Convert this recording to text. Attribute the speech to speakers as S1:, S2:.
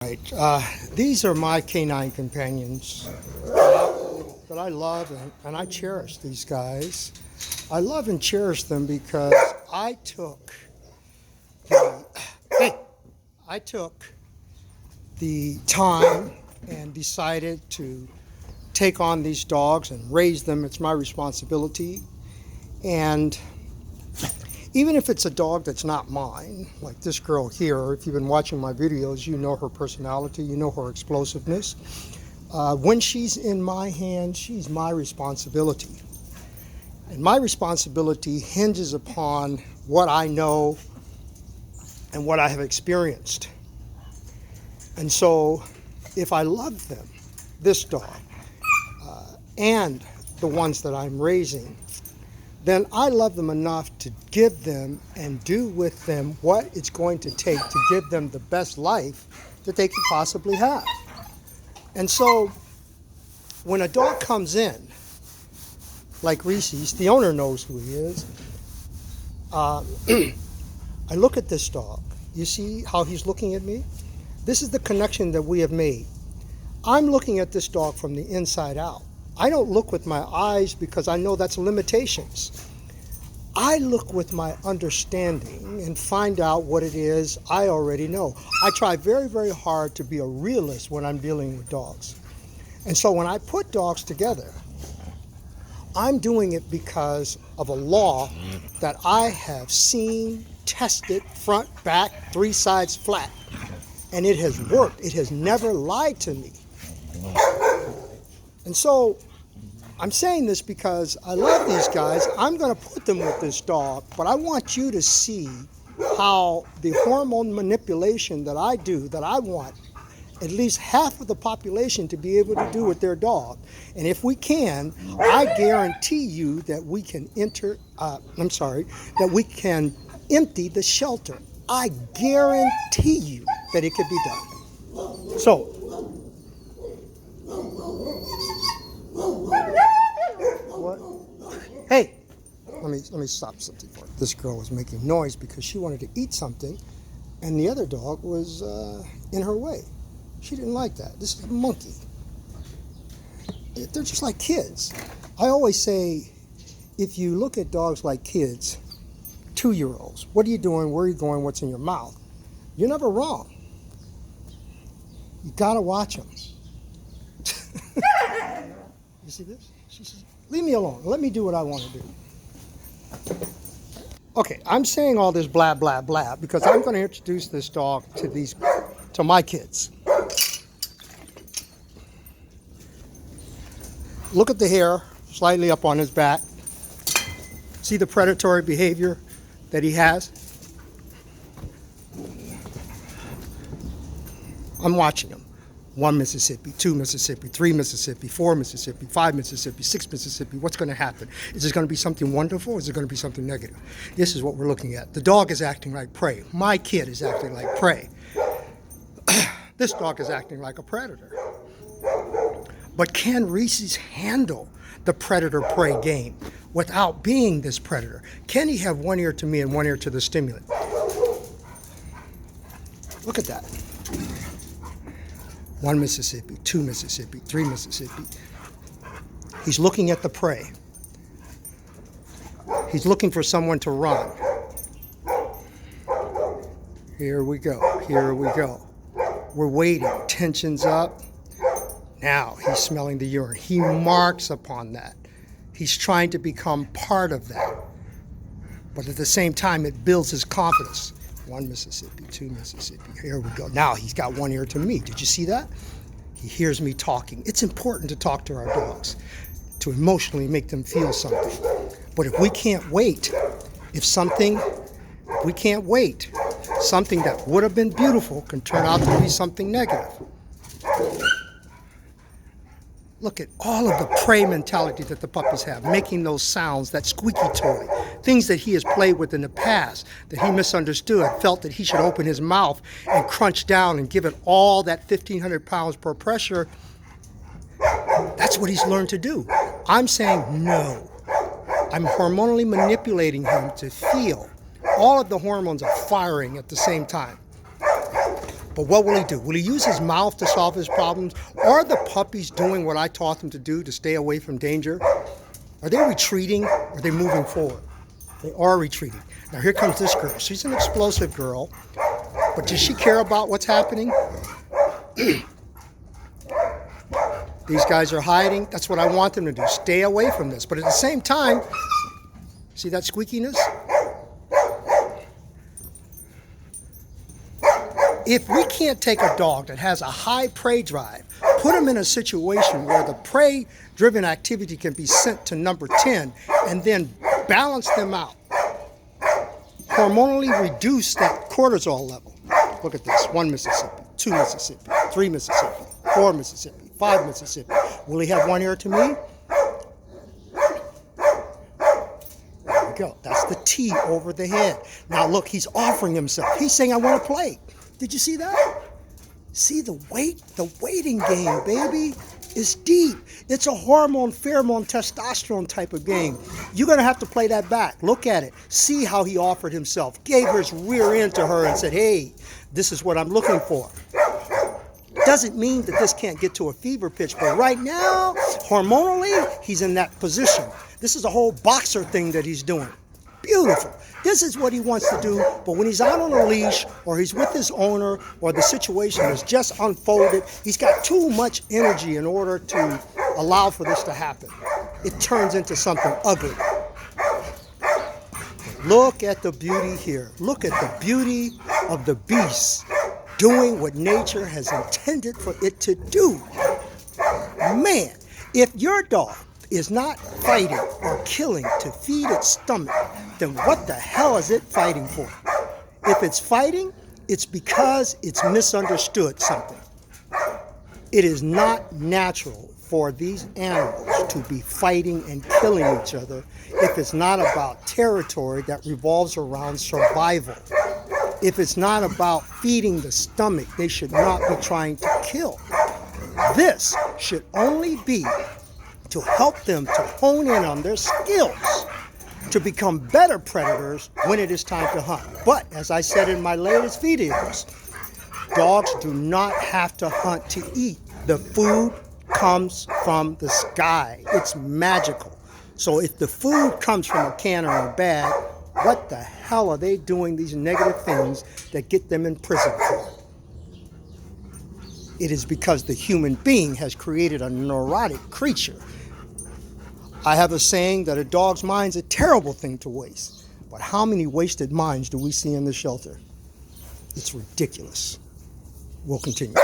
S1: Right. These are my canine companions that I love and I cherish these guys. I love and cherish them because the, hey, I took the time and decided to take on these dogs and raise them. It's my responsibility. And even if it's a dog that's not mine, like this girl here, if you've been watching my videos, you know her personality, you know her explosiveness. When she's in my hands, she's my responsibility. And my responsibility hinges upon what I know and what I have experienced. And so if I love them, this dog, and the ones that I'm raising, then I love them enough to give them and do with them what it's going to take to give them the best life that they could possibly have. And so when a dog comes in, like Reese's, the owner knows who he is, I look at this dog. You see how he's looking at me? This is the connection that we have made. I'm looking at this dog from the inside out. I don't look with my eyes because I know that's limitations. I look with my understanding and find out what it is I already know. I try very, very hard to be a realist when I'm dealing with dogs. And so when I put dogs together, I'm doing it because of a law that I have seen, tested, front, back, three sides flat. And it has worked. It has never lied to me. And so I'm saying this because I love these guys. I'm going to put them with this dog, but I want you to see how the hormone manipulation that I do, that I want at least half of the population to be able to do with their dog. And if we can, I guarantee you that we can that we can empty the shelter. I guarantee you that it could be done. So, what? Hey, let me stop something for you. This girl was making noise because she wanted to eat something, and the other dog was in her way. She didn't like that. This is a monkey. They're just like kids. I always say, if you look at dogs like kids, 2-year-olds, what are you doing? Where are you going? What's in your mouth? You're never wrong. You gotta watch them. You see this? She says, leave me alone. Let me do what I want to do. Okay, I'm saying all this blah, blah, blah because I'm going to introduce this dog to my kids. Look at the hair slightly up on his back. See the predatory behavior that he has? I'm watching him. 1 Mississippi, 2 Mississippi, 3 Mississippi, 4 Mississippi, 5 Mississippi, 6 Mississippi. What's going to happen? Is it going to be something wonderful or is it going to be something negative? This is what we're looking at. The dog is acting like prey. My kid is acting like prey. This dog is acting like a predator. But can Reese's handle the predator-prey game without being this predator? Can he have one ear to me and one ear to the stimulant? Look at that. 1 Mississippi, 2 Mississippi, 3 Mississippi. He's looking at the prey. He's looking for someone to run. Here we go, here we go. We're waiting, tension's up. Now he's smelling the urine. He marks upon that. He's trying to become part of that. But at the same time, it builds his confidence. 1 Mississippi, 2 Mississippi, here we go. Now he's got one ear to me. Did you see that? He hears me talking. It's important to talk to our dogs, to emotionally make them feel something. But if we can't wait, something that would have been beautiful can turn out to be something negative. Look at all of the prey mentality that the puppies have, making those sounds, that squeaky toy, things that he has played with in the past, that he misunderstood, felt that he should open his mouth and crunch down and give it all that 1,500 pounds per pressure. That's what he's learned to do. I'm saying no. I'm hormonally manipulating him to feel all of the hormones are firing at the same time. But what will he do? Will he use his mouth to solve his problems? Are the puppies doing what I taught them to do to stay away from danger? Are they retreating or are they moving forward? They are retreating. Now here comes this girl. She's an explosive girl, but does she care about what's happening? These guys are hiding. That's what I want them to do. Stay away from this. But at the same time, see that squeakiness? If we can't take a dog that has a high prey drive, put him in a situation where the prey-driven activity can be sent to number 10 and then balance them out, hormonally reduce that cortisol level. Look at this, 1 Mississippi, 2 Mississippi, 3 Mississippi, 4 Mississippi, 5 Mississippi. Will he have one ear to me? There we go. That's the T over the head. Now look, he's offering himself. He's saying, I want to play. Did you see that? See the weight? The waiting game, baby, is deep. It's a hormone, pheromone, testosterone type of game. You're going to have to play that back. Look at it. See how he offered himself. Gave his rear end to her and said, hey, this is what I'm looking for. Doesn't mean that this can't get to a fever pitch, but right now, hormonally, he's in that position. This is a whole boxer thing that he's doing. Beautiful. This is what he wants to do, but when he's out on a leash or he's with his owner or the situation is just unfolded, he's got too much energy in order to allow for this to happen. It turns into something ugly. Look at the beauty here. Look at the beauty of the beast doing what nature has intended for it to do. Man, if your dog is not fighting or killing to feed its stomach, then what the hell is it fighting for? If it's fighting, it's because it's misunderstood something. It is not natural for these animals to be fighting and killing each other if it's not about territory that revolves around survival. If it's not about feeding the stomach, they should not be trying to kill. This should only be to help them to hone in on their skills to become better predators when it is time to hunt. But as I said in my latest videos, dogs do not have to hunt to eat. The food comes from the sky. It's magical. So if the food comes from a can or a bag, what the hell are they doing these negative things that get them in prison for? It is because the human being has created a neurotic creature. I have a saying that a dog's mind's a terrible thing to waste. But how many wasted minds do we see in the shelter? It's ridiculous. We'll continue.